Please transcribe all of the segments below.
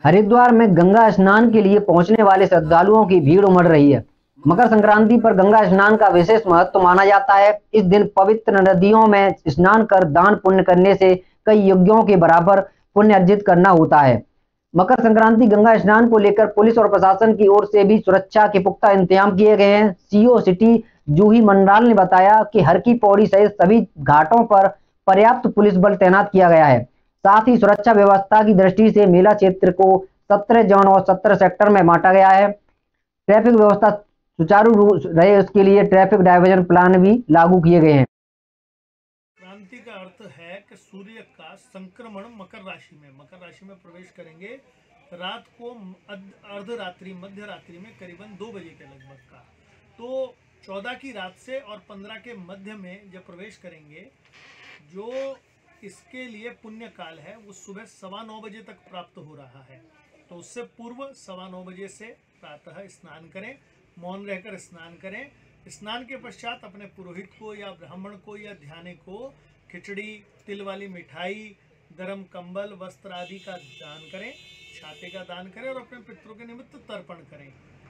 हरिद्वार में गंगा स्नान के लिए पहुंचने वाले श्रद्धालुओं की भीड़ उमड़ रही है। मकर संक्रांति पर गंगा स्नान का विशेष महत्व माना जाता है। इस दिन पवित्र नदियों में स्नान कर दान पुण्य करने से कई यज्ञों के बराबर पुण्य अर्जित करना होता है। मकर संक्रांति गंगा स्नान को लेकर पुलिस और प्रशासन की ओर से भी सुरक्षा के पुख्ता इंतजाम किए गए हैं। सीओ सिटी जूही मंडाल ने बताया कि हर की पौड़ी सहित सभी घाटों पर पर्याप्त पुलिस बल तैनात किया गया है। साथ ही सुरक्षा व्यवस्था की दृष्टि से मेला क्षेत्र को 17 जोन और 17 सेक्टर में बांटा गया है। ट्रैफिक व्यवस्था सुचारू रूप रहे उसके लिए ट्रैफिक डायवर्जन प्लान भी लागू किए गए हैं। क्रांति का अर्थ है कि सूर्य का संक्रमण मकर राशि में प्रवेश करेंगे रात को अर्धरात्रि मध्य रात्रि में करीबन 2 बजे के लगभग का। तो 14 की रात से और 15 के मध्य में जब प्रवेश करेंगे, जो इसके लिए पुण्य काल है वो सुबह 9:15 बजे तक प्राप्त हो रहा है। तो उससे पूर्व 9:15 बजे से प्रातः स्नान करें, मौन रहकर स्नान करें। स्नान के पश्चात अपने पुरोहित को या ब्राह्मण को या ध्यानी को खिचड़ी, तिल वाली मिठाई, गरम कंबल, वस्त्र आदि का दान करें, छाते का दान करें और अपने पितरों के निमित्त तर्पण करें।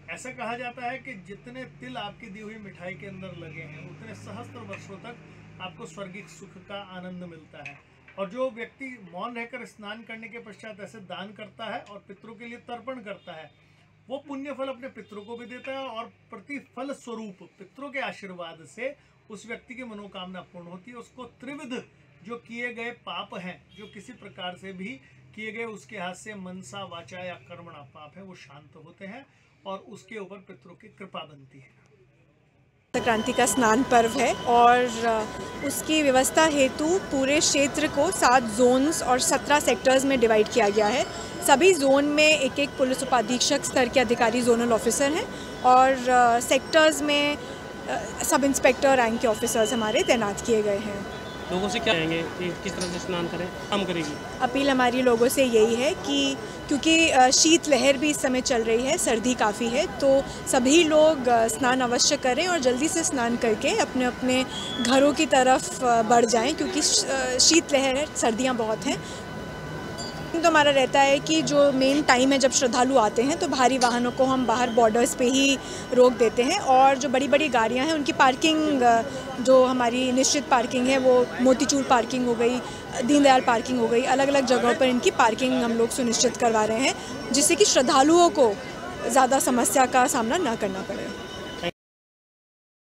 ऐसा कहा जाता है कि जितने तिल आपकी दी हुई मिठाई के अंदर लगे हैं उतने सहस्त्र वर्षों तक आपको स्वर्गिक सुख का आनंद मिलता है। और जो व्यक्ति मौन रहकर स्नान करने के पश्चात ऐसे दान करता है और पितरों के लिए तर्पण करता है, वो पुण्य फल अपने पितरों को भी देता है और प्रतिफल स्वरूप पितरों के आशीर्वाद से उस व्यक्ति की मनोकामना पूर्ण होती है। उसको त्रिविध जो किए गए पाप हैं, जो किसी प्रकार से भी किए गए उसके हाथ से मनसा, वाचा या कर्मणा पाप है, वो शांत होते हैं और उसके ऊपर पितरों की कृपा बनती है। संक्रांति का स्नान पर्व है और उसकी व्यवस्था हेतु पूरे क्षेत्र को 7 जोन्स और 17 सेक्टर्स में डिवाइड किया गया है। सभी जोन में एक एक पुलिस उपाधीक्षक स्तर के अधिकारी जोनल ऑफिसर हैं और सेक्टर्स में सब इंस्पेक्टर रैंक के ऑफिसर्स हमारे तैनात किए गए हैं। लोगों से क्या कहेंगे कि किस तरह से स्नान करें, काम करेगी? अपील हमारी लोगों से यही है कि क्योंकि शीत लहर भी इस समय चल रही है, सर्दी काफ़ी है, तो सभी लोग स्नान अवश्य करें और जल्दी से स्नान करके अपने अपने घरों की तरफ बढ़ जाएं, क्योंकि शीत लहर है, सर्दियां बहुत हैं। तो हमारा रहता है कि जो मेन टाइम है जब श्रद्धालु आते हैं तो भारी वाहनों को हम बाहर बॉर्डर्स पे ही रोक देते हैं और जो बड़ी बड़ी गाड़ियां हैं उनकी पार्किंग, जो हमारी निश्चित पार्किंग है वो मोतीचूर पार्किंग हो गई, दीनदयाल पार्किंग हो गई, अलग अलग जगहों पर इनकी पार्किंग हम लोग सुनिश्चित करवा रहे हैं, जिससे कि श्रद्धालुओं को ज़्यादा समस्या का सामना ना करना पड़े।